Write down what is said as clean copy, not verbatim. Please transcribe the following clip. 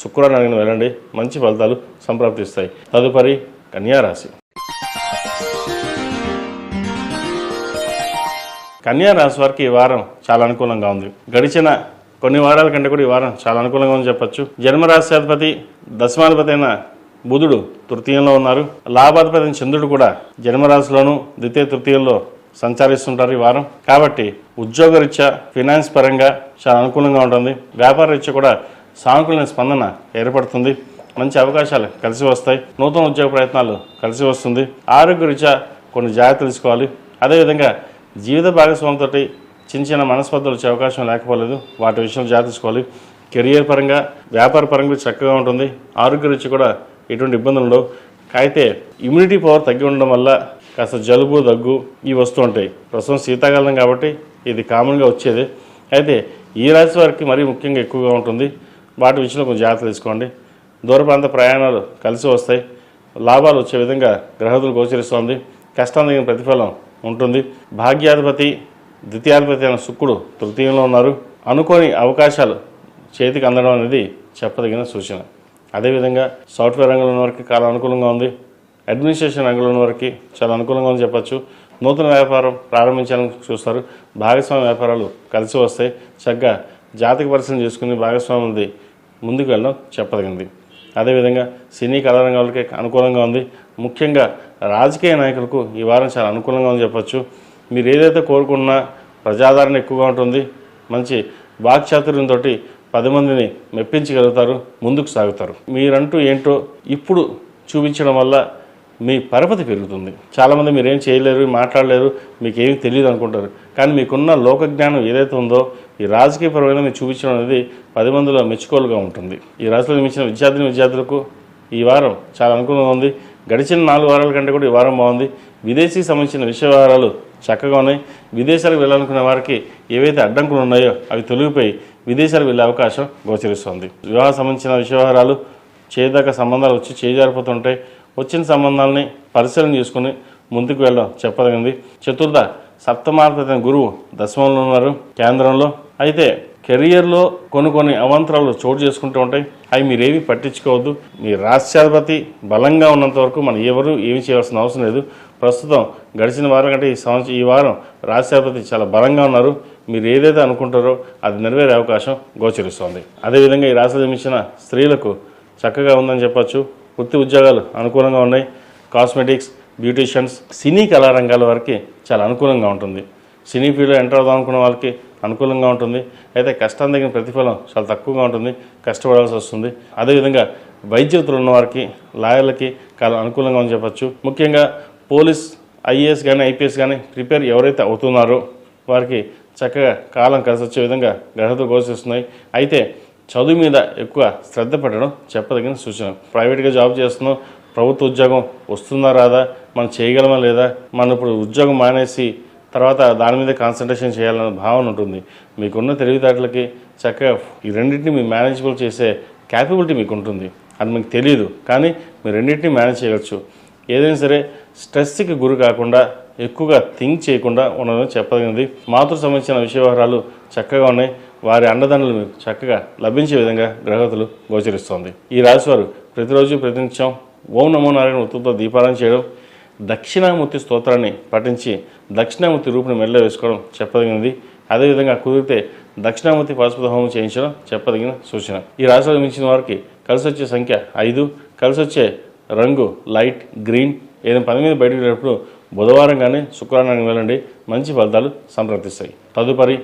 శుక్రవారం వెళ్ళండి, మంచి ఫలితాలు సంప్రాప్తిస్తాయి. తదుపరి కన్యా రాశి. కన్యా రాశి వారికి ఈ వారం చాలా అనుకూలంగా ఉంది. గడిచిన కొన్ని వారాల కంటే కూడా ఈ వారం చాలా అనుకూలంగా ఉందని చెప్పచ్చు. జన్మరాశ్యాధిపతి దశమాధిపతి అయిన బుధుడు తృతీయంలో ఉన్నారు. లాభాధిపతి అయిన చంద్రుడు కూడా జన్మరాశిలోను ద్వితీయ తృతీయంలో సంచరిస్తుంటారు ఈ వారం. కాబట్టి ఉద్యోగరీత్యా ఫినాన్స్ పరంగా చాలా అనుకూలంగా ఉంటుంది. వ్యాపార రీత్యా కూడా సానుకూల స్పందన ఏర్పడుతుంది. మంచి అవకాశాలు కలిసి వస్తాయి. నూతన ఉద్యోగ ప్రయత్నాలు కలిసి వస్తుంది. ఆరోగ్య రీత్యా కొన్ని జాగ్రత్తలు తీసుకోవాలి. అదేవిధంగా జీవిత భాగస్వామితో చిన్న చిన్న మనస్పర్ధలు వచ్చే అవకాశం లేకపోలేదు. వాటి విషయంలో జాగ్రత్త తీసుకోవాలి. కెరియర్ పరంగా వ్యాపార పరంగా చక్కగా ఉంటుంది. ఆరోగ్య రీత్యా కూడా ఎటువంటి ఇబ్బందులు ఉండవు. అయితే ఇమ్యూనిటీ పవర్ తగ్గి ఉండడం వల్ల కాస్త జలుబు దగ్గు ఇవి వస్తూ ఉంటాయి. ప్రస్తుతం శీతాకాలం కాబట్టి ఇది కామన్గా వచ్చేది. అయితే ఈ రాశి వారికి మరీ ముఖ్యంగా ఎక్కువగా ఉంటుంది. వాటి విషయంలో కొంచెం జాగ్రత్త తీసుకోండి. దూర ప్రాంత ప్రయాణాలు కలిసి వస్తాయి. లాభాలు వచ్చే విధంగా గ్రహతులు గోచరిస్తోంది. కష్టం తగిన ప్రతిఫలం ఉంటుంది. భాగ్యాధిపతి ద్వితీయాధిపతి అయిన శుక్రుడు తృతీయంలో ఉన్నారు. అనుకోని అవకాశాలు చేతికి అందడం అనేది చెప్పదగిన సూచన. అదేవిధంగా సాఫ్ట్వేర్ రంగంలో ఉన్న వారికి చాలా అనుకూలంగా ఉంది. అడ్మినిస్ట్రేషన్ రంగంలో ఉన్న వారికి చాలా అనుకూలంగా ఉందని చెప్పచ్చు. నూతన వ్యాపారం ప్రారంభించాలని చూస్తారు. భాగస్వామి వ్యాపారాలు కలిసి వస్తాయి. చక్కగా జాతక పరిశీలన చేసుకుని భాగస్వాములది ముందుకు వెళ్ళడం చెప్పదగింది. అదేవిధంగా సినీ కళారంగాలకి అనుకూలంగా ఉంది. ముఖ్యంగా రాజకీయ నాయకులకు ఈ వారం చాలా అనుకూలంగా ఉందని చెప్పచ్చు. మీరు ఏదైతే కోరుకున్నా ప్రజాదరణ ఎక్కువగా ఉంటుంది. మంచి వాక్చాతుర్యంతో 10 మందిని మెప్పించగలుగుతారు, ముందుకు సాగుతారు. మీరంటూ ఏంటో ఇప్పుడు చూపించడం వల్ల మీ పరపతి పెరుగుతుంది. చాలామంది మీరేం చేయలేరు, మాట్లాడలేరు, మీకేమీ తెలియదు అనుకుంటారు. కానీ మీకున్న లోకజ్ఞానం ఏదైతే ఉందో ఈ రాజకీయపరమైన మీరు చూపించడం అనేది 10 మందిలో మెచ్చుకోలుగా ఉంటుంది. ఈ రాశిలో జన్మించిన విద్యార్థులకు ఈ వారం చాలా అనుకూలంగా ఉంది. గడిచిన 4 వారాల కంటే కూడా ఈ వారం బాగుంది. విదేశీ సంబంధించిన విషయ వ్యవహారాలు చక్కగా ఉన్నాయి. విదేశాలకు వెళ్ళాలనుకునే వారికి ఏవైతే అడ్డంకులు ఉన్నాయో అవి తొలగిపోయి విదేశాలకు వెళ్ళే అవకాశం గోచరిస్తుంది. వివాహ సంబంధించిన విషయ వ్యవహారాలు చేయదగ్గ సంబంధాలు వచ్చి చేజారిపోతుంటాయి. వచ్చిన సంబంధాలని పరిశీలన చేసుకుని ముందుకు వెళ్ళడం చెప్పదగింది. చతుర్థ సప్తమాధిపతి గురువు దశమంలో ఉన్నారు కేంద్రంలో. అయితే కెరియర్లో కొన్ని అవాంతరాలు చోటు చేసుకుంటూ ఉంటాయి. అవి మీరేవి పట్టించుకోవద్దు. మీ రాష్ట్రాధిపతి బలంగా ఉన్నంత వరకు మనం ఎవరు ఏమి చేయాల్సిన అవసరం లేదు. ప్రస్తుతం గడిచిన వారం కంటే ఈ వారం రాష్ట్రాధిపతి చాలా బలంగా ఉన్నారు. మీరు ఏదైతే అనుకుంటారో అది నెరవేరే అవకాశం గోచరిస్తోంది. అదేవిధంగా ఈ రాశిలో జన్మించిన స్త్రీలకు చక్కగా ఉందని చెప్పచ్చు. వృత్తి ఉద్యోగాలు అనుకూలంగా ఉన్నాయి. కాస్మెటిక్స్, బ్యూటీషియన్స్, సినీ కళారంగాల వారికి చాలా అనుకూలంగా ఉంటుంది. సినీ ఫీల్డ్లో ఎంటర్ అవుదాం అనుకున్న వాళ్ళకి అనుకూలంగా ఉంటుంది. అయితే కష్టం తగిన ప్రతిఫలం చాలా తక్కువగా ఉంటుంది. కష్టపడాల్సి వస్తుంది. అదేవిధంగా వైద్య వృత్తులు ఉన్న వారికి, లాయర్లకి చాలా అనుకూలంగా అని చెప్పచ్చు. ముఖ్యంగా పోలీస్, ఐఏఎస్ కానీ ఐపీఎస్ కానీ ప్రిపేర్ ఎవరైతే అవుతున్నారో వారికి చక్కగా కాలం కలిసి వచ్చే విధంగా గ్రహతులు గోచరిస్తున్నాయి. అయితే చదువు మీద ఎక్కువ శ్రద్ధ పెట్టడం చెప్పదగిన సూచన. ప్రైవేట్గా జాబ్ చేస్తున్నాం, ప్రభుత్వ ఉద్యోగం వస్తుందా రాదా, మనం చేయగలమా లేదా, మనం ఇప్పుడు ఉద్యోగం మానేసి తర్వాత దాని మీద కాన్సన్ట్రేషన్ చేయాలన్న భావన ఉంటుంది. మీకున్న తెలివితేటలకి చక్కగా ఈ రెండింటిని మీరు మేనేజబుల్ చేసే క్యాపబిలిటీ మీకు ఉంటుంది. అది మీకు తెలియదు, కానీ మీరు రెండింటిని మేనేజ్ చేయవచ్చు. ఏదైనా సరే స్ట్రెస్కి గురి కాకుండా ఎక్కువగా థింక్ చేయకుండా ఉండడం చెప్పదగినది. మాతృ సంబంధించిన విషయ వ్యవహారాలు చక్కగా ఉన్నాయి. వారి అండదండలు మీకు చక్కగా లభించే విధంగా గ్రహతులు గోచరిస్తోంది. ఈ రాశివారు ప్రతిరోజు ప్రతినిత్యం ఓం నమో నారాయణ ఒత్తుతో దీపారాయణ చేయడం, దక్షిణామూర్తి స్తోత్రాన్ని పఠించి దక్షిణామూర్తి రూపుని మెడలో వేసుకోవడం చెప్పదగినది. అదేవిధంగా కుదిరితే దక్షిణామూర్తి పాశుపత హోమం చేయించడం చెప్పదగిన సూచన. ఈ రాశిలో మించిన వారికి కలిసి వచ్చే సంఖ్య 5, కలిసి వచ్చే రంగు లైట్ గ్రీన్. ఏదైనా పని మీద బయటకు వెళ్ళినప్పుడు బుధవారం కానీ శుక్రవారం కానీ వెళ్ళండి, మంచి ఫలితాలు సంప్రాప్తిస్తాయి. తదుపరి